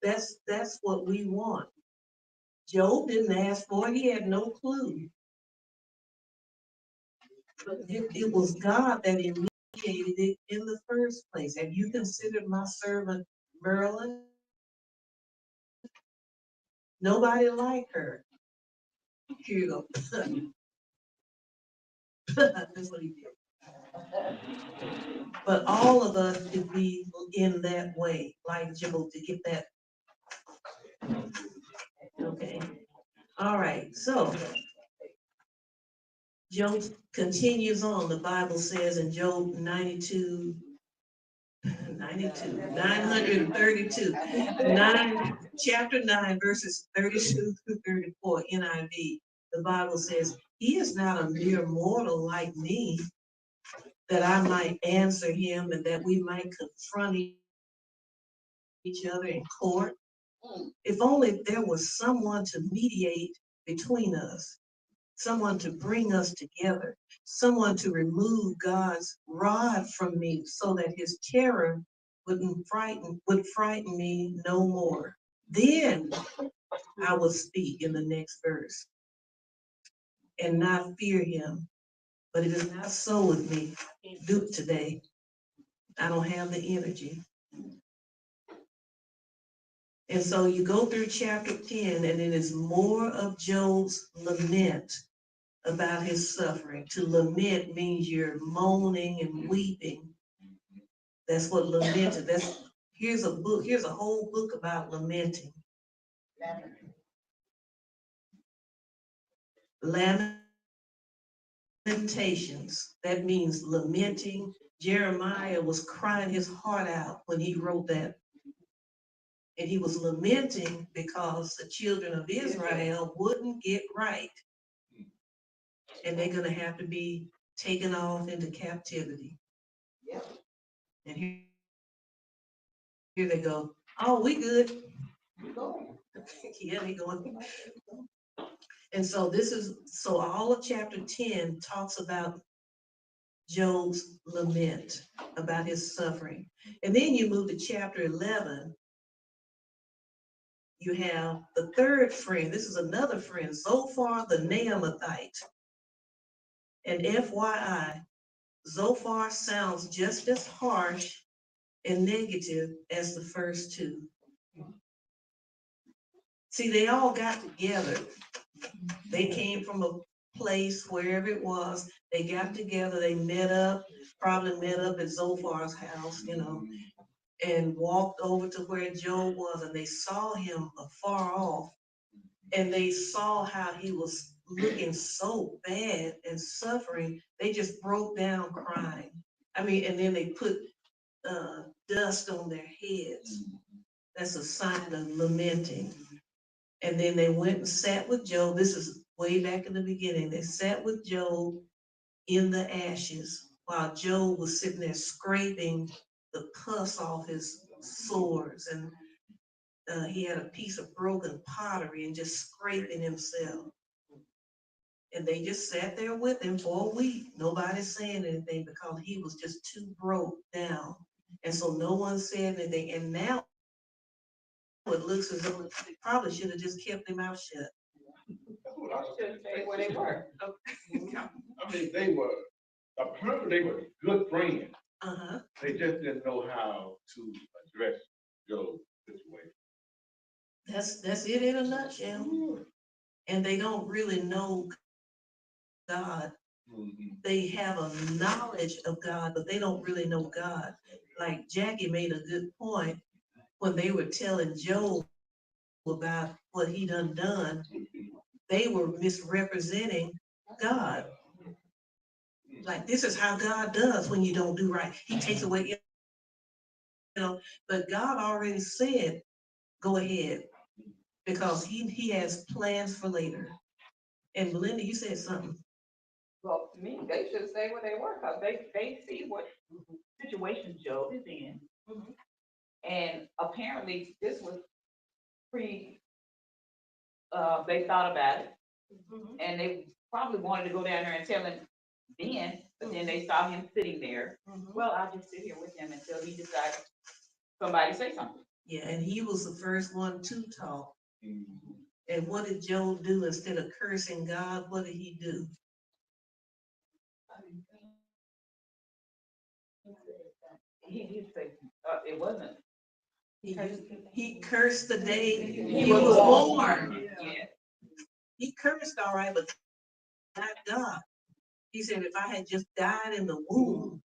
That's what we want. Job didn't ask for it, he had no clue. But it was God that initiated it in the first place. Have you considered my servant Merlin? Nobody like her. Here you go. That's what he did. But all of us should be in that way, like Job, to get that. Okay. All right. So Job continues on. The Bible says in Job 92, 932, chapter 9, verses 32 through 34, NIV. The Bible says, he is not a mere mortal like me, that I might answer him and that we might confront each other in court. If only there was someone to mediate between us, someone to bring us together, someone to remove God's rod from me so that his terror would frighten me no more. Then I will speak in the next verse and not fear him. But it is not so with me. I can't do it today. I don't have the energy. And so you go through chapter 10, and it is more of Job's lament about his suffering. To lament means you're moaning and weeping. That's what lamented. Here's a whole book about lamenting. Lamentations, that means lamenting. Jeremiah was crying his heart out when he wrote that. And he was lamenting because the children of Israel wouldn't get right. And they're gonna have to be taken off into captivity. And here they go. Oh, we good. Yeah, they going. And so all of chapter 10 talks about Job's lament, about his suffering. And then you move to chapter 11. You have the third friend. This is another friend, Zophar the Naamathite. And FYI, Zophar sounds just as harsh and negative as the first two. See, they all got together. They came from a place, wherever it was, they got together, they met up, probably met up at Zophar's house, and walked over to where Job was, and they saw him afar off, and they saw how he was looking so bad and suffering. They just broke down crying. And then they put dust on their heads. That's a sign of lamenting. And then they went and sat with Job. This is way back in the beginning. They sat with Job in the ashes while Job was sitting there scraping the pus off his sores. And he had a piece of broken pottery and just scraping himself. And they just sat there with him for a week. Nobody saying anything because he was just too broke down. And so no one said anything. And now it looks as though they probably should have just kept their mouth shut. Should stay where they were. Apparently they were good friends. They just didn't know how to address Job's situation. That's it in a nutshell. And they don't really know God. They have a knowledge of God, but they don't really know God. Like Jackie made a good point when they were telling Job about what he done, they were misrepresenting God. Like, this is how God does when you don't do right. He takes away, but God already said, go ahead, because he has plans for later. And Belinda, you said something. Well, to me, they should stay where they were because they see what situation Job is in. And apparently this was they thought about it. And they probably wanted to go down there and tell him then, but then they saw him sitting there. Well, I'll just sit here with him until he decides somebody say something. Yeah, and he was the first one to talk. Mhm. And what did Job do instead of cursing God? What did he do? He did say, it wasn't. He cursed the day he He was was born. Yeah. He cursed, all right, but not God. He said, if I had just died in the womb,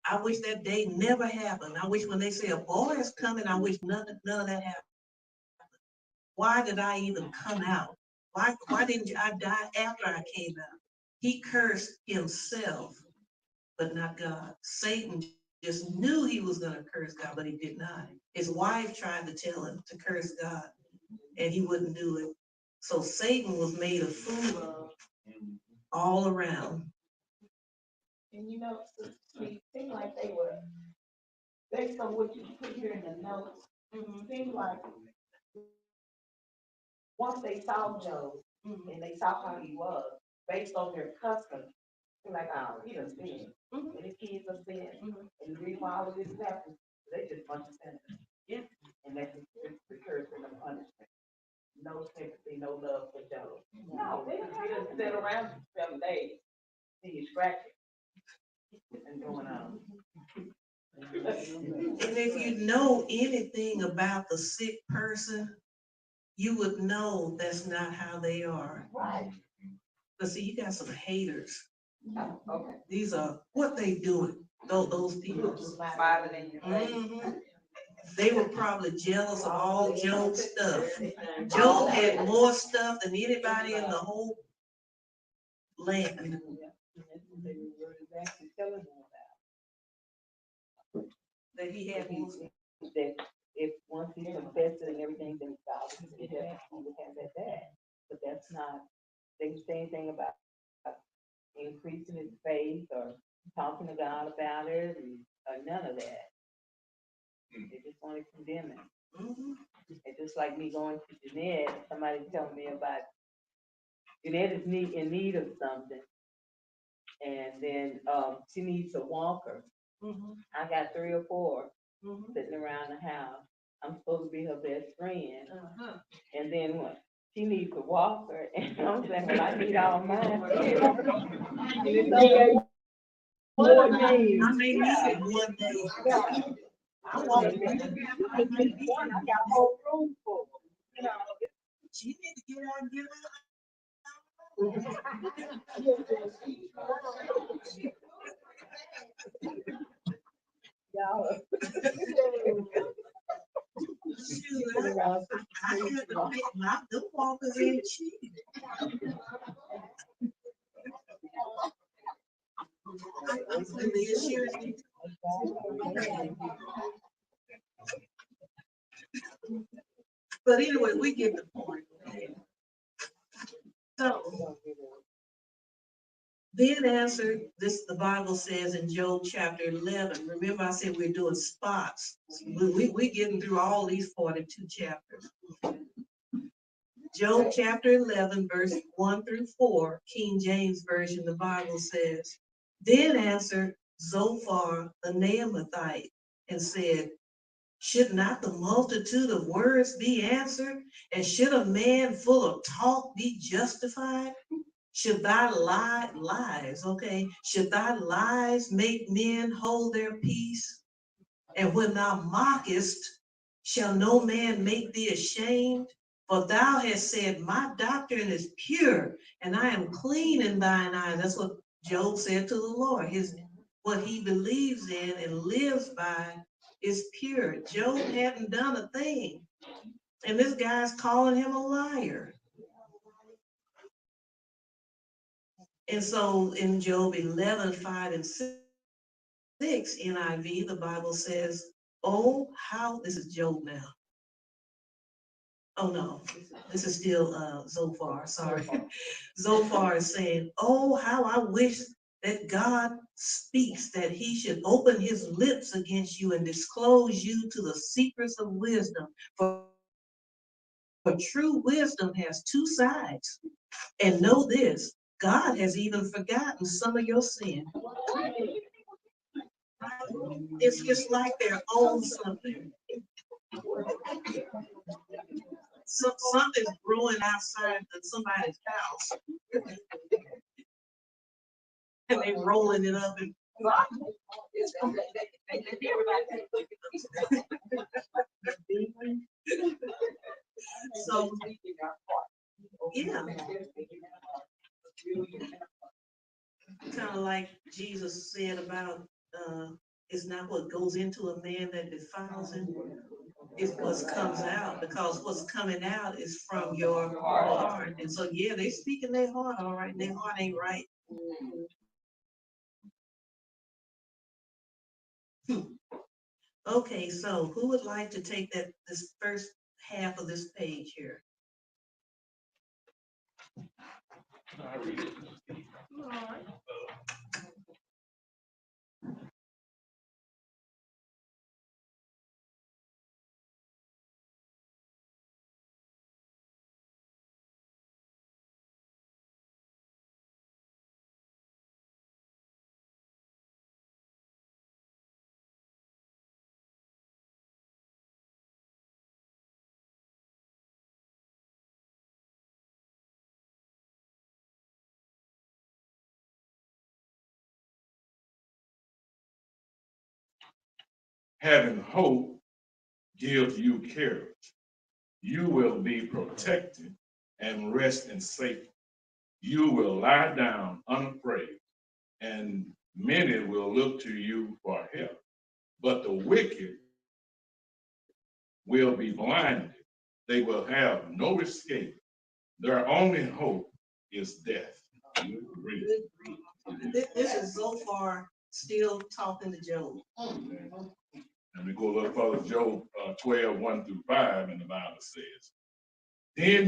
I wish that day never happened. I wish when they say a boy is coming, I wish none of that happened. Why did I even come out? Why didn't I die after I came out? He cursed himself, but not God. Satan just knew he was gonna curse God, but he did not. His wife tried to tell him to curse God, and he wouldn't do it. So Satan was made a fool of all around. And you know, it seemed like they were, based on what you put here in the notes, seemed like once they saw Job and they saw how he was, based on their custom, they're like, oh, he done sinned. And the kids are sinned. And the reason why all of this happens, they just bunch of sinners. Yeah. And that's the curse and the punishment. No sympathy, no love for Job. No, they just sit around for 7 days, and you scratch it and going on. And if you know anything about the sick person, you would know that's not how they are. Right. But see, you got some haters. Oh, okay. These are what they doing, those people. Smiling in your face. Mhm. They were probably jealous of all Job's stuff. Job had more stuff than anybody in the whole land. That he had more stuff. That if once he confessed it and everything, then God would have that back. But that's not, they didn't say anything about increasing his faith or talking to God about it or none of that. They just want to condemn him. Mhm. It's just like me going to Jeanette, somebody telling me about Jeanette is in need of something. And then she needs a walker. Mhm. I got 3 or 4 Mhm. sitting around the house. I'm supposed to be her best friend. Uh-huh. And then what? She needs a walker. And I'm saying, well, I need all mine. More days. I may need it one day. I want to be one. I got whole room full. You know. She need to get out and get out. Shoot, I had to pick my the walkers in cheap. I'm saying the insurance. But anyway, we get the point. So then answered, this the Bible says in Job chapter 11. Remember I said we're doing spots. We're getting through all these 42 chapters. Job chapter 11, verse 1 through 4, King James Version, the Bible says, then answered Zophar the Naamathite and said, should not the multitude of words be answered? And should a man full of talk be justified? Should thy lies, okay, should thy lies make men hold their peace? And when thou mockest, shall no man make thee ashamed? For thou hast said, my doctrine is pure, and I am clean in thine eyes. That's what Job said to the Lord. What he believes in and lives by is pure. Job hadn't done a thing. And this guy's calling him a liar. And so in Job 11, 5 and 6 NIV, the Bible says, oh, how, this is Job now. Oh no, this is still Zophar, sorry. Zophar is saying, oh, how I wish that God speaks, that he should open his lips against you and disclose you to the secrets of wisdom. For true wisdom has 2 sides. And know this, God has even forgotten some of your sin. It's just like they're on something. Something's brewing outside of somebody's house. And they rolling it up and. So, yeah. Kind of like Jesus said about, it's not what goes into a man that defiles him, it's what comes out, because what's coming out is from your heart. And so, yeah, they speaking their heart, all right, and their heart ain't right. Okay, so who would like to take this first half of this page here? I read it. Having hope gives you courage. You will be protected and rest in safety. You will lie down unafraid, and many will look to you for help. But the wicked will be blinded. They will have no escape. Their only hope is death. Read. This is Zophar still talking to Job. And we go a little further, Job 12, 1 through 5, and the Bible says, then